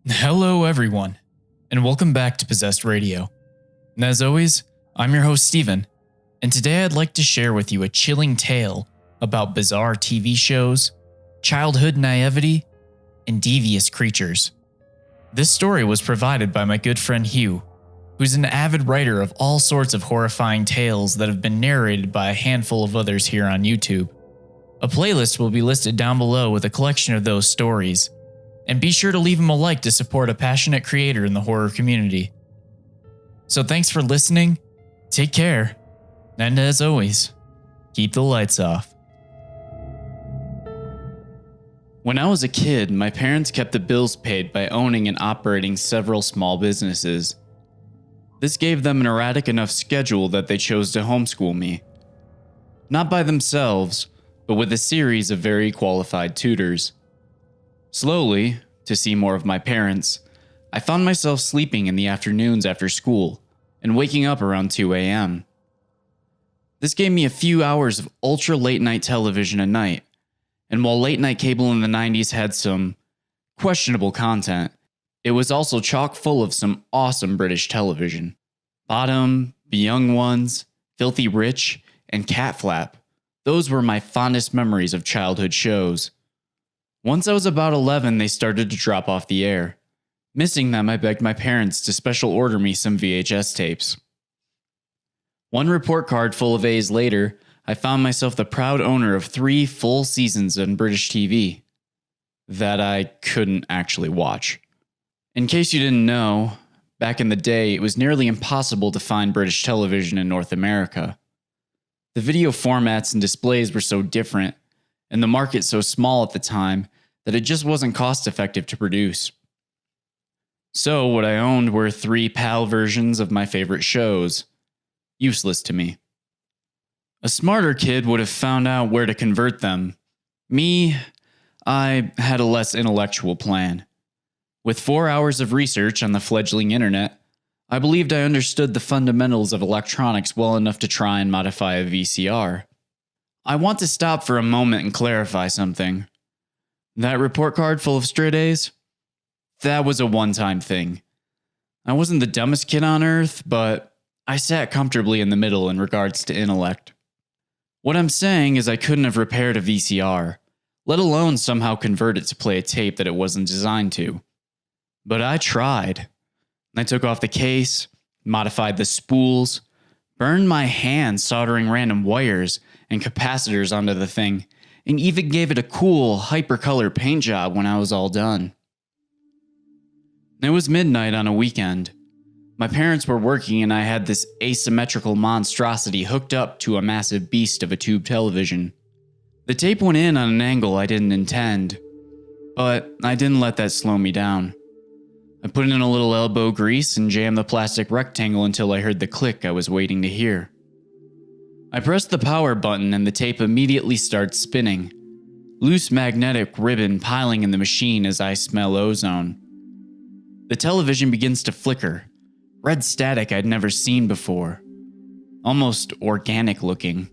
Hello everyone, and welcome back to Possessed Radio. And as always, I'm your host Steven, and today I'd like to share with you a chilling tale about bizarre TV shows, childhood naivety, and devious creatures. This story was provided by my good friend Hugh, who's an avid writer of all sorts of horrifying tales that have been narrated by a handful of others here on YouTube. A playlist will be listed down below with a collection of those stories. And be sure to leave him a like to support a passionate creator in the horror community. So thanks for listening, take care, and as always, keep the lights off. When I was a kid, my parents kept the bills paid by owning and operating several small businesses. This gave them an erratic enough schedule that they chose to homeschool me. Not by themselves, but with a series of very qualified tutors. Slowly, to see more of my parents, I found myself sleeping in the afternoons after school and waking up around 2 a.m. This gave me a few hours of ultra late night television a night, and while late night cable in the 90s had some questionable content, it was also chock full of some awesome British television. Bottom, The Young Ones, Filthy Rich, and Cat Flap. Those were my fondest memories of childhood shows. Once I was about 11, they started to drop off the air. Missing them, I begged my parents to special order me some VHS tapes. One report card full of A's later, I found myself the proud owner of 3 full seasons on British TV that I couldn't actually watch. In case you didn't know, back in the day, it was nearly impossible to find British television in North America. The video formats and displays were so different, and the market so small at the time that it just wasn't cost effective to produce. So what I owned were 3 PAL versions of my favorite shows. Useless to me. A smarter kid would have found out where to convert them. Me, I had a less intellectual plan. With 4 hours of research on the fledgling internet, I believed I understood the fundamentals of electronics well enough to try and modify a VCR. I want to stop for a moment and clarify something. That report card full of straight A's? That was a one-time thing. I wasn't the dumbest kid on earth, but I sat comfortably in the middle in regards to intellect. What I'm saying is I couldn't have repaired a VCR, let alone somehow convert it to play a tape that it wasn't designed to. But I tried. I took off the case, modified the spools, burned my hand soldering random wires and capacitors onto the thing, and even gave it a cool, hyper-color paint job when I was all done. It was midnight on a weekend. My parents were working and I had this asymmetrical monstrosity hooked up to a massive beast of a tube television. The tape went in on an angle I didn't intend, but I didn't let that slow me down. I put in a little elbow grease and jammed the plastic rectangle until I heard the click I was waiting to hear. I pressed the power button and the tape immediately starts spinning. Loose magnetic ribbon piling in the machine as I smell ozone. The television begins to flicker. Red static I'd never seen before. Almost organic looking.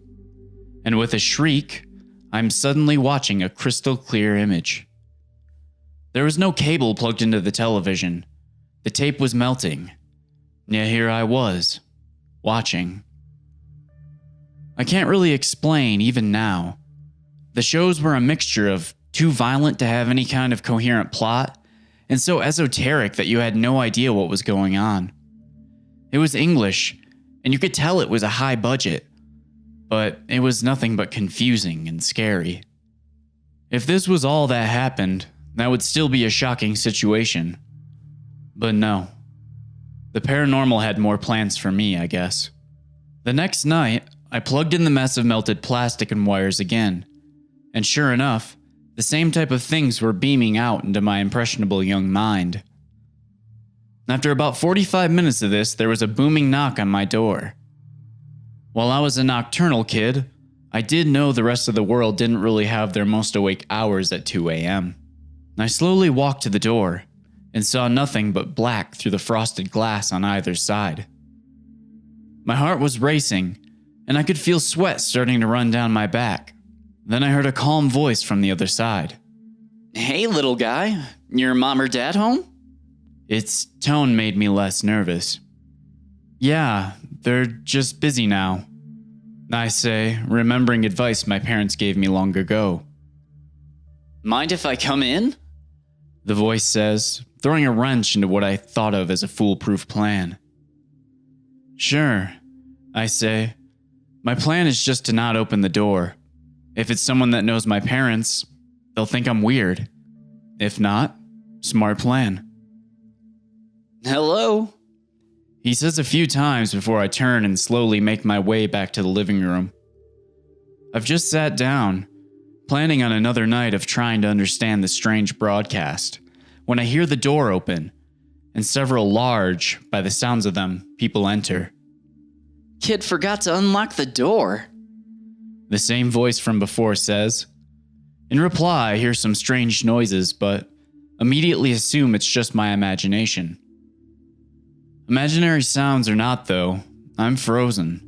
And with a shriek, I'm suddenly watching a crystal clear image. There was no cable plugged into the television. The tape was melting. Yet here I was, watching. I can't really explain even now. The shows were a mixture of too violent to have any kind of coherent plot, and so esoteric that you had no idea what was going on. It was English, and you could tell it was a high budget, but it was nothing but confusing and scary. If this was all that happened, that would still be a shocking situation. But no. The paranormal had more plans for me, I guess. The next night, I plugged in the mess of melted plastic and wires again, and sure enough, the same type of things were beaming out into my impressionable young mind. After about 45 minutes of this, there was a booming knock on my door. While I was a nocturnal kid, I did know the rest of the world didn't really have their most awake hours at 2 a.m. I slowly walked to the door and saw nothing but black through the frosted glass on either side. My heart was racing, and I could feel sweat starting to run down my back. Then I heard a calm voice from the other side. "Hey, little guy, your mom or dad home?" Its tone made me less nervous. Yeah, they're just busy now, I say, remembering advice my parents gave me long ago. Mind if I come in? The voice says, throwing a wrench into what I thought of as a foolproof plan. Sure, I say. My plan is just to not open the door. If it's someone that knows my parents, they'll think I'm weird. If not, smart plan. Hello? He says a few times before I turn and slowly make my way back to the living room. I've just sat down, planning on another night of trying to understand the strange broadcast, when I hear the door open, and several large, by the sounds of them, people enter. Kid forgot to unlock the door. The same voice from before says. In reply, I hear some strange noises, but immediately assume it's just my imagination. Imaginary sounds or not, though, I'm frozen.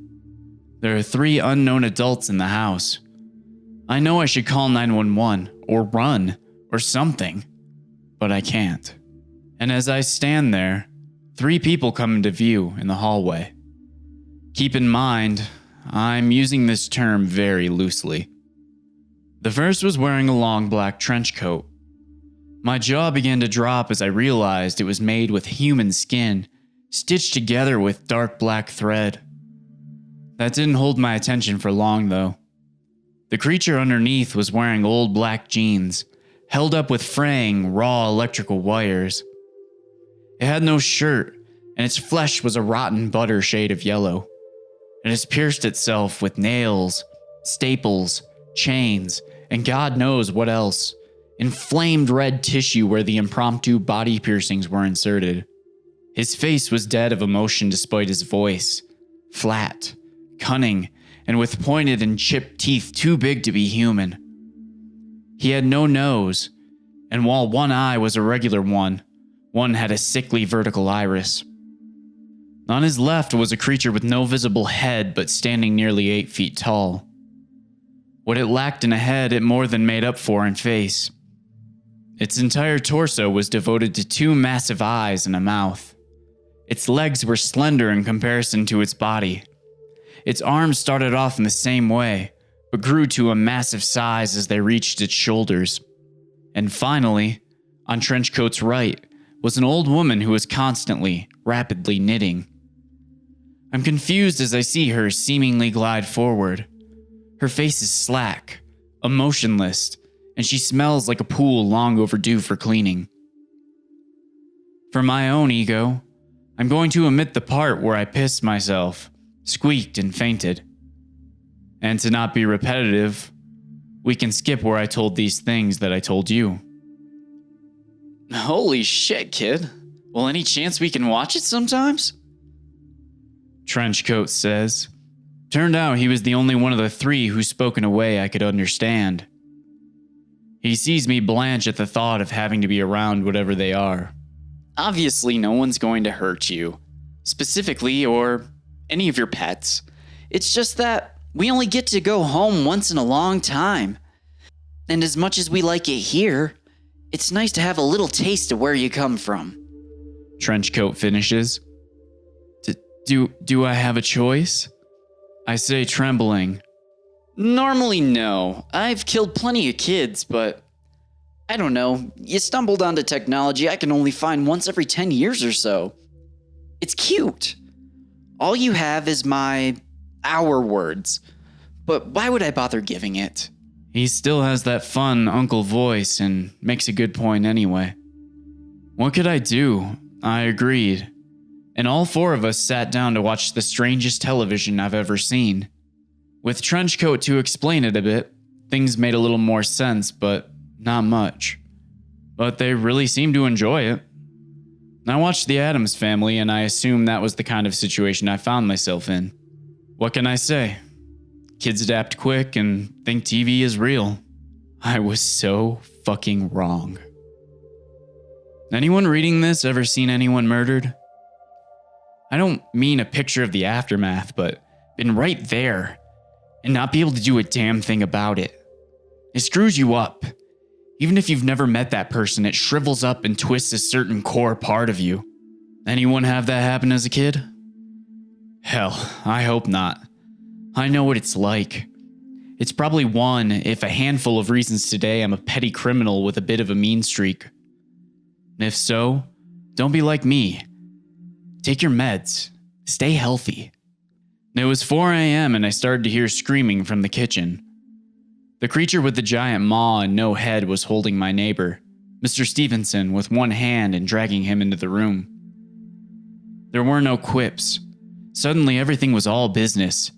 There are 3 unknown adults in the house. I know I should call 911 or run or something, but I can't. And as I stand there, 3 people come into view in the hallway. Keep in mind, I'm using this term very loosely. The first was wearing a long black trench coat. My jaw began to drop as I realized it was made with human skin, stitched together with dark black thread. That didn't hold my attention for long, though. The creature underneath was wearing old black jeans, held up with fraying, raw electrical wires. It had no shirt, and its flesh was a rotten butter shade of yellow. It has pierced itself with nails, staples, chains, and God knows what else. Inflamed red tissue where the impromptu body piercings were inserted. His face was dead of emotion despite his voice. Flat, cunning, and with pointed and chipped teeth too big to be human. He had no nose, and while one eye was a regular one had a sickly vertical iris. On his left was a creature with no visible head but standing nearly 8 feet tall. What it lacked in a head it more than made up for in face. Its entire torso was devoted to 2 massive eyes and a mouth. Its legs were slender in comparison to its body. Its arms started off in the same way, but grew to a massive size as they reached its shoulders. And finally, on Trenchcoat's right, was an old woman who was constantly, rapidly knitting. I'm confused as I see her seemingly glide forward. Her face is slack, emotionless, and she smells like a pool long overdue for cleaning. For my own ego, I'm going to omit the part where I pissed myself, squeaked, and fainted. And to not be repetitive, we can skip where I told these things that I told you. Holy shit, kid. Well, any chance we can watch it sometimes? Trenchcoat says. Turned out he was the only one of the 3 who spoke in a way I could understand. He sees me blanch at the thought of having to be around whatever they are. Obviously, no one's going to hurt you, specifically, or any of your pets. It's just that we only get to go home once in a long time. And as much as we like it here, it's nice to have a little taste of where you come from. Trenchcoat finishes. Do I have a choice? I say, trembling. Normally, no. I've killed plenty of kids, but I don't know. You stumbled onto technology I can only find once every 10 years or so. It's cute. All you have is our words. But why would I bother giving it? He still has that fun uncle voice and makes a good point anyway. What could I do? I agreed. And all 4 of us sat down to watch the strangest television I've ever seen. With Trenchcoat to explain it a bit, things made a little more sense, but not much. But they really seemed to enjoy it. I watched the Addams Family, and I assumed that was the kind of situation I found myself in. What can I say? Kids adapt quick and think TV is real. I was so fucking wrong. Anyone reading this ever seen anyone murdered? I don't mean a picture of the aftermath, but been right there and not be able to do a damn thing about it. It screws you up. Even if you've never met that person, it shrivels up and twists a certain core part of you. Anyone have that happen as a kid? Hell, I hope not. I know what it's like. It's probably one, if a handful of reasons today I'm a petty criminal with a bit of a mean streak. And if so, don't be like me. Take your meds. Stay healthy. It was 4 a.m. and I started to hear screaming from the kitchen. The creature with the giant maw and no head was holding my neighbor, Mr. Stevenson, with one hand and dragging him into the room. There were no quips. Suddenly everything was all business.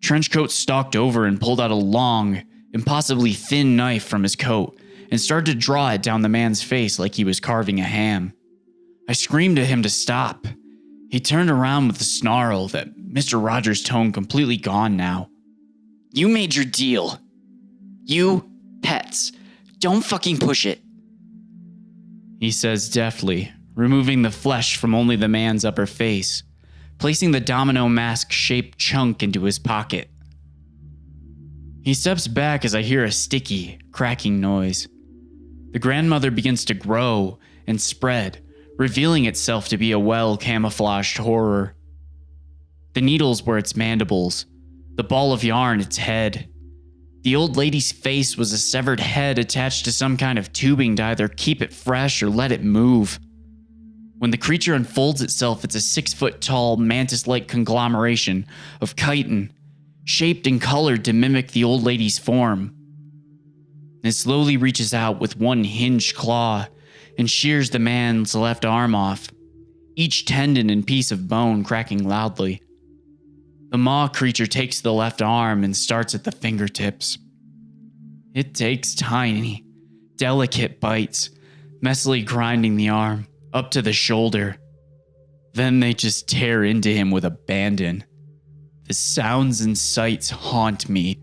Trenchcoat stalked over and pulled out a long, impossibly thin knife from his coat and started to draw it down the man's face like he was carving a ham. I screamed at him to stop. He turned around with a snarl that Mr. Rogers' tone completely gone now. You made your deal. You, pets, don't fucking push it. He says deftly, removing the flesh from only the man's upper face, placing the domino mask-shaped chunk into his pocket. He steps back as I hear a sticky, cracking noise. The grandmother begins to grow and spread, revealing itself to be a well-camouflaged horror. The needles were its mandibles, the ball of yarn its head. The old lady's face was a severed head attached to some kind of tubing to either keep it fresh or let it move. When the creature unfolds itself, it's a 6-foot-tall, mantis-like conglomeration of chitin, shaped and colored to mimic the old lady's form. It slowly reaches out with one hinged claw and shears the man's left arm off, each tendon and piece of bone cracking loudly. The maw creature takes the left arm and starts at the fingertips. It takes tiny, delicate bites, messily grinding the arm up to the shoulder. Then they just tear into him with abandon. The sounds and sights haunt me,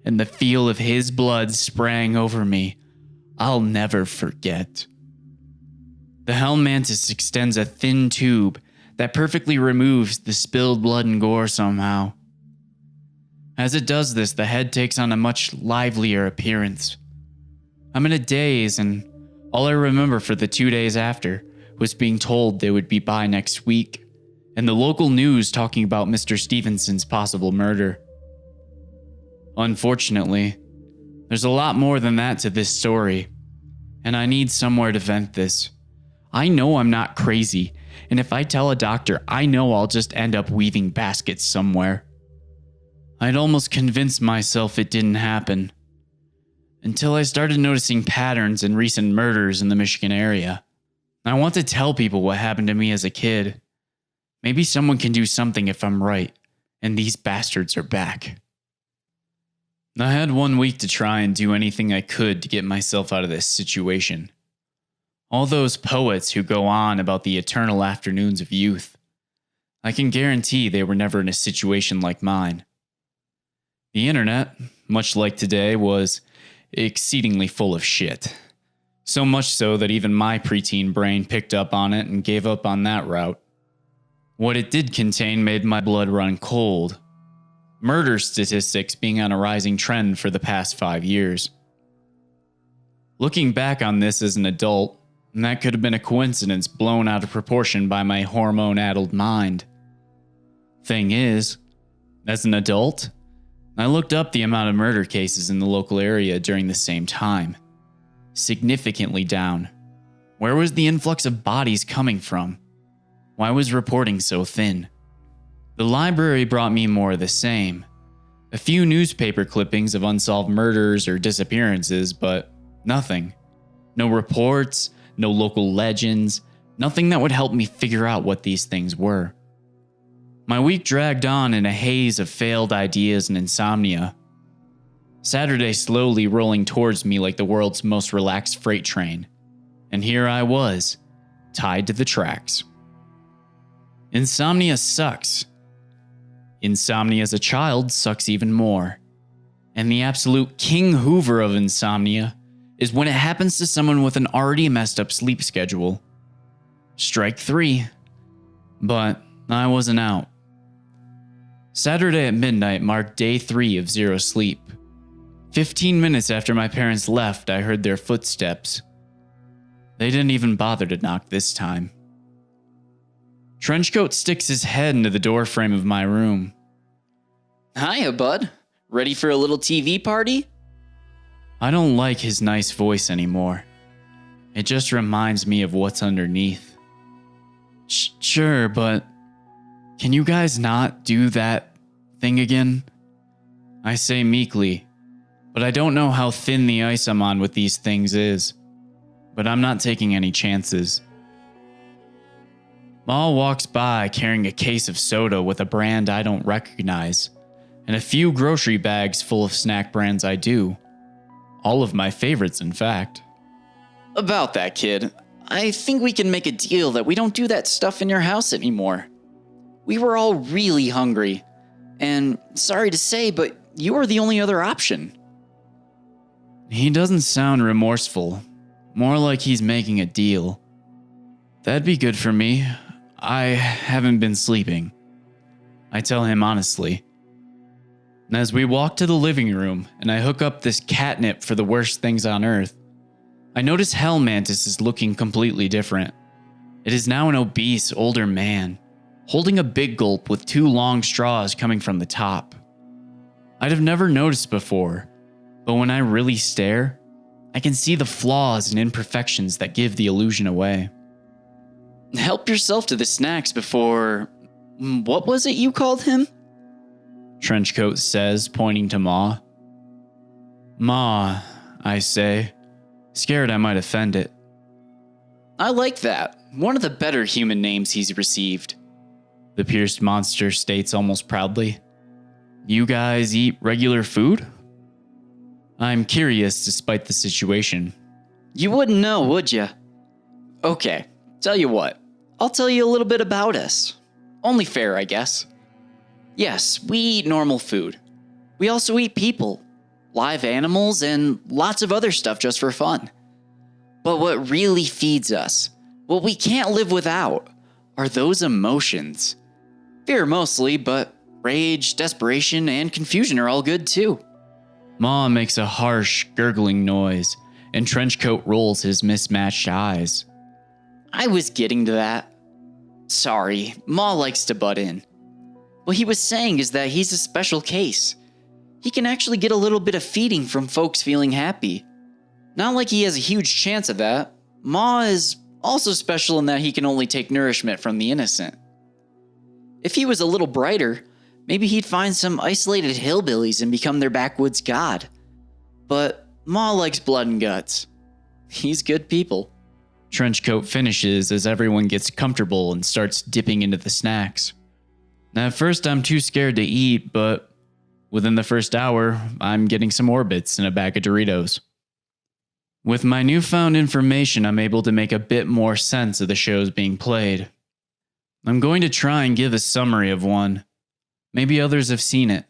and the feel of his blood spraying over me, I'll never forget. The Hell Mantis extends a thin tube that perfectly removes the spilled blood and gore somehow. As it does this, the head takes on a much livelier appearance. I'm in a daze, and all I remember for the 2 days after was being told they would be by next week, and the local news talking about Mr. Stevenson's possible murder. Unfortunately, there's a lot more than that to this story, and I need somewhere to vent this. I know I'm not crazy, and if I tell a doctor, I know I'll just end up weaving baskets somewhere. I'd almost convinced myself it didn't happen, until I started noticing patterns in recent murders in the Michigan area. I want to tell people what happened to me as a kid. Maybe someone can do something if I'm right, and these bastards are back. I had 1 week to try and do anything I could to get myself out of this situation. All those poets who go on about the eternal afternoons of youth, I can guarantee they were never in a situation like mine. The internet, much like today, was exceedingly full of shit. So much so that even my preteen brain picked up on it and gave up on that route. What it did contain made my blood run cold. Murder statistics being on a rising trend for the past 5 years. Looking back on this as an adult, that could have been a coincidence blown out of proportion by my hormone-addled mind. Thing is, as an adult, I looked up the amount of murder cases in the local area during the same time. Significantly down. Where was the influx of bodies coming from? Why was reporting so thin? The library brought me more of the same. A few newspaper clippings of unsolved murders or disappearances, but nothing. No reports, no local legends, nothing that would help me figure out what these things were. My week dragged on in a haze of failed ideas and insomnia. Saturday slowly rolling towards me like the world's most relaxed freight train. And here I was, tied to the tracks. Insomnia sucks. Insomnia as a child sucks even more. And the absolute King Hoover of insomnia is when it happens to someone with an already messed up sleep schedule. Strike 3. But I wasn't out. Saturday at midnight marked day 3 of zero sleep. 15 minutes after my parents left, I heard their footsteps. They didn't even bother to knock this time. Trenchcoat sticks his head into the doorframe of my room. Hiya, bud. Ready for a little TV party? I don't like his nice voice anymore. It just reminds me of what's underneath. Sure, but can you guys not do that thing again? I say meekly, but I don't know how thin the ice I'm on with these things is. But I'm not taking any chances. Ma walks by carrying a case of soda with a brand I don't recognize, and a few grocery bags full of snack brands I do. All of my favorites, in fact. About that, kid, I think we can make a deal that we don't do that stuff in your house anymore. We were all really hungry, and sorry to say, but you are the only other option. He doesn't sound remorseful, more like he's making a deal. That'd be good for me. I haven't been sleeping. I tell him honestly. And as we walk to the living room and I hook up this catnip for the worst things on earth, I notice Hell Mantis is looking completely different. It is now an obese, older man, holding a big gulp with 2 long straws coming from the top. I'd have never noticed before, but when I really stare, I can see the flaws and imperfections that give the illusion away. Help yourself to the snacks before... What was it you called him? Trenchcoat says, pointing to Ma. Ma, I say, scared I might offend it. I like that. One of the better human names he's received. The pierced monster states almost proudly. You guys eat regular food? I'm curious despite the situation. You wouldn't know, would you? Okay, tell you what. I'll tell you a little bit about us. Only fair, I guess. Yes, we eat normal food. We also eat people, live animals, and lots of other stuff just for fun. But what really feeds us, what we can't live without, are those emotions. Fear mostly, but rage, desperation, and confusion are all good too. Ma makes a harsh, gurgling noise, and Trenchcoat rolls his mismatched eyes. I was getting to that. Sorry, Ma likes to butt in. What he was saying is that he's a special case. He can actually get a little bit of feeding from folks feeling happy. Not like he has a huge chance of that. Ma is also special in that he can only take nourishment from the innocent. If he was a little brighter, maybe he'd find some isolated hillbillies and become their backwoods god. But Ma likes blood and guts. He's good people. Trenchcoat finishes as everyone gets comfortable and starts dipping into the snacks. At first, I'm too scared to eat, but within the first hour, I'm getting some Orbits and a bag of Doritos. With my newfound information, I'm able to make a bit more sense of the shows being played. I'm going to try and give a summary of one. Maybe others have seen it.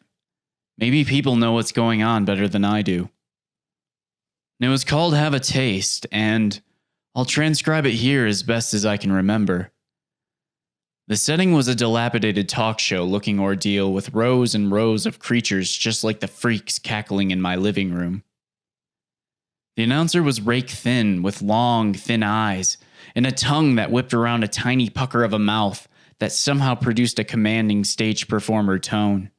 Maybe people know what's going on better than I do. It was called Have a Taste, and I'll transcribe it here as best as I can remember. The setting was a dilapidated talk show looking ordeal with rows and rows of creatures just like the freaks cackling in my living room. The announcer was rake thin with long, thin eyes and a tongue that whipped around a tiny pucker of a mouth that somehow produced a commanding stage performer tone.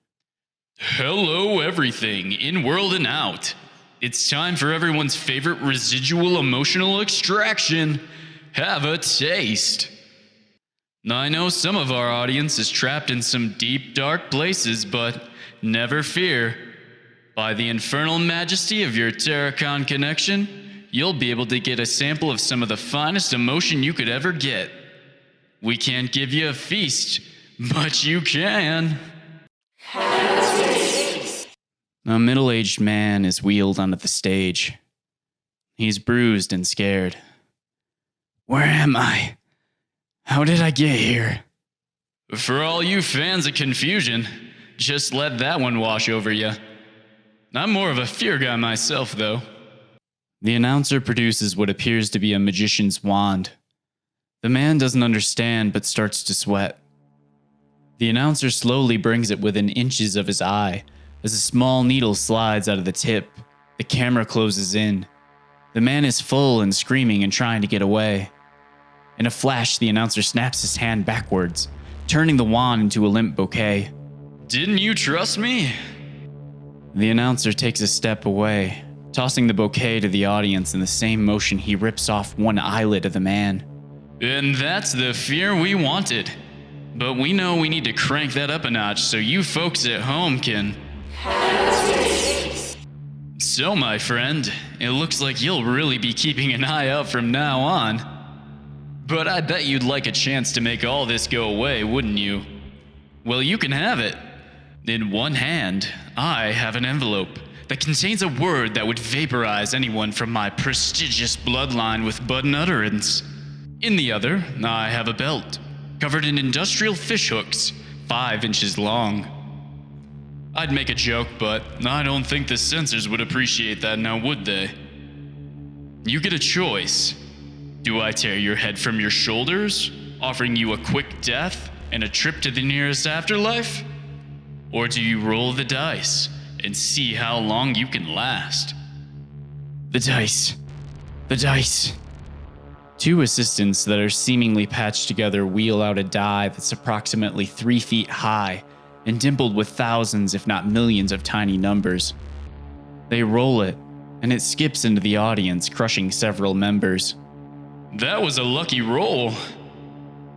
Hello, everything, in world and out. It's time for everyone's favorite residual emotional extraction. Have a taste. I know some of our audience is trapped in some deep, dark places, but never fear. By the infernal majesty of your Terracon connection, you'll be able to get a sample of some of the finest emotion you could ever get. We can't give you a feast, but you can. A middle-aged man is wheeled onto the stage. He's bruised and scared. Where am I? How did I get here? For all you fans of confusion, just let that one wash over you. I'm more of a fear guy myself, though. The announcer produces what appears to be a magician's wand. The man doesn't understand but starts to sweat. The announcer slowly brings it within inches of his eye as a small needle slides out of the tip The camera closes in. The man is full and screaming and trying to get away. In a flash, the announcer snaps his hand backwards, turning the wand into a limp bouquet. Didn't you trust me? The announcer takes a step away, tossing the bouquet to the audience in the same motion he rips off one eyelid of the man. And that's the fear we wanted. But we know we need to crank that up a notch so you folks at home can... So, my friend, it looks like you'll really be keeping an eye out from now on. But I bet you'd like a chance to make all this go away, wouldn't you? Well, you can have it. In one hand, I have an envelope that contains a word that would vaporize anyone from my prestigious bloodline with but an utterance. In the other, I have a belt covered in industrial fishhooks, 5 inches long. I'd make a joke, but I don't think the censors would appreciate that now, would they? You get a choice. Do I tear your head from your shoulders, offering you a quick death and a trip to the nearest afterlife? Or do you roll the dice and see how long you can last? The dice. The dice. 2 assistants that are seemingly patched together wheel out a die that's approximately 3 feet high and dimpled with thousands, if not millions, of tiny numbers. They roll it, and it skips into the audience, crushing several members. That was a lucky roll.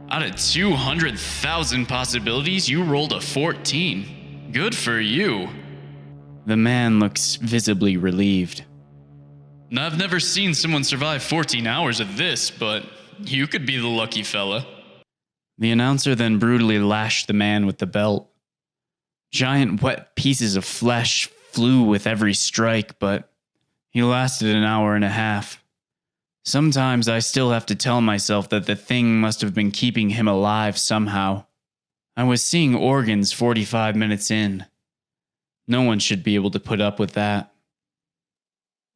Out of 200,000 possibilities, you rolled a 14. Good for you. The man looks visibly relieved. I've never seen someone survive 14 hours of this, but you could be the lucky fella. The announcer then brutally lashed the man with the belt. Giant wet pieces of flesh flew with every strike, but he lasted an hour and a half. Sometimes I still have to tell myself that the thing must have been keeping him alive somehow. I was seeing organs 45 minutes in. No one should be able to put up with that.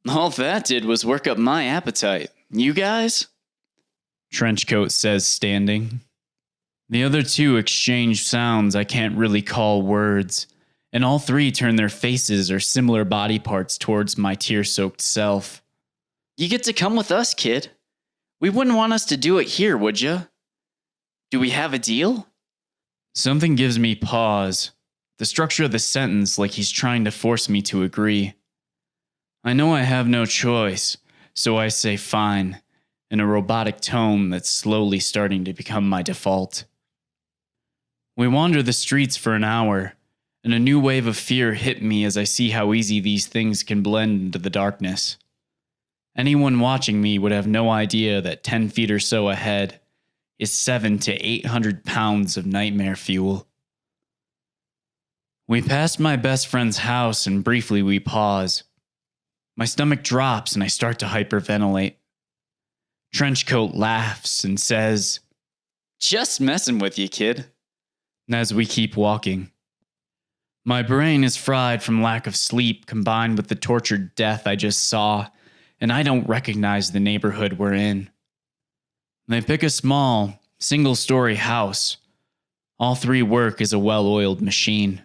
All that did was work up my appetite. You guys? Trenchcoat says, standing. The other 2 exchange sounds I can't really call words, and all 3 turn their faces or similar body parts towards my tear-soaked self. You get to come with us, kid. We wouldn't want us to do it here, would ya? Do we have a deal? Something gives me pause, the structure of the sentence like he's trying to force me to agree. I know I have no choice, so I say fine, in a robotic tone that's slowly starting to become my default. We wander the streets for an hour, and a new wave of fear hit me as I see how easy these things can blend into the darkness. Anyone watching me would have no idea that 10 feet or so ahead is 700 to 800 pounds of nightmare fuel. We passed my best friend's house and briefly we pause. My stomach drops and I start to hyperventilate. Trenchcoat laughs and says, Just messing with you, kid. As we keep walking. My brain is fried from lack of sleep combined with the tortured death I just saw, and I don't recognize the neighborhood we're in. They pick a small, single-story house. All 3 work as a well-oiled machine.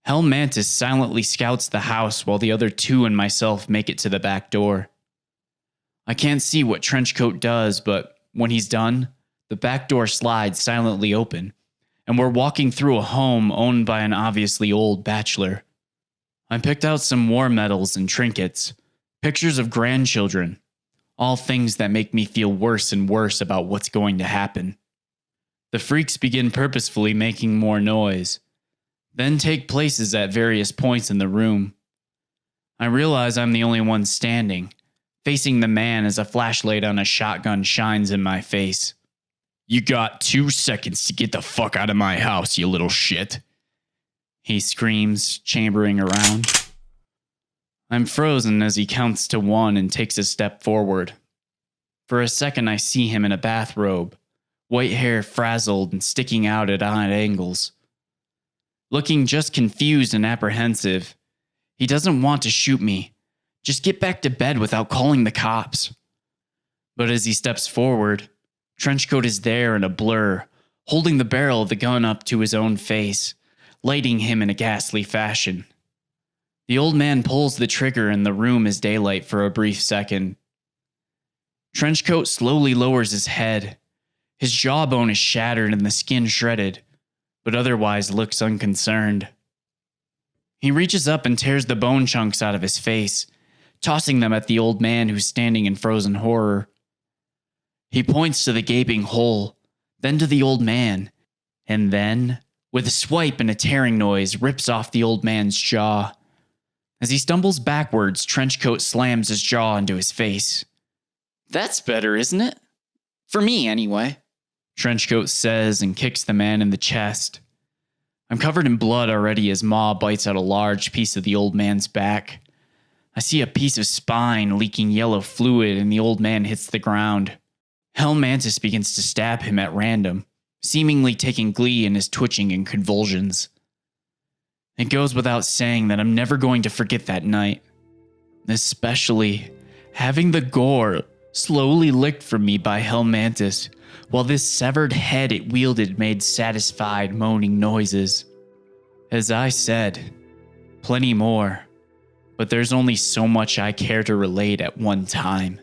Hell Mantis silently scouts the house while the other 2 and myself make it to the back door. I can't see what Trenchcoat does, but when he's done, the back door slides silently open, and we're walking through a home owned by an obviously old bachelor. I picked out some war medals and trinkets, pictures of grandchildren, all things that make me feel worse and worse about what's going to happen. The freaks begin purposefully making more noise, then take places at various points in the room. I realize I'm the only one standing, facing the man as a flashlight on a shotgun shines in my face. You got 2 seconds to get the fuck out of my house, you little shit. He screams, chambering around. I'm frozen as he counts to 1 and takes a step forward. For a second, I see him in a bathrobe, white hair frazzled and sticking out at odd angles. Looking just confused and apprehensive, he doesn't want to shoot me. Just get back to bed without calling the cops. But as he steps forward, Trenchcoat is there in a blur, holding the barrel of the gun up to his own face, lighting him in a ghastly fashion. The old man pulls the trigger and the room is daylight for a brief second. Trenchcoat slowly lowers his head. His jawbone is shattered and the skin shredded, but otherwise looks unconcerned. He reaches up and tears the bone chunks out of his face, tossing them at the old man who's standing in frozen horror. He points to the gaping hole, then to the old man, and then, with a swipe and a tearing noise, rips off the old man's jaw. As he stumbles backwards, Trenchcoat slams his jaw into his face. That's better, isn't it? For me, anyway. Trenchcoat says and kicks the man in the chest. I'm covered in blood already as Ma bites out a large piece of the old man's back. I see a piece of spine leaking yellow fluid and the old man hits the ground. Hell Mantis begins to stab him at random, seemingly taking glee in his twitching and convulsions. It goes without saying that I'm never going to forget that night. Especially having the gore slowly licked from me by Hell Mantis, while this severed head it wielded made satisfied moaning noises. As I said, plenty more, but there's only so much I care to relate at one time.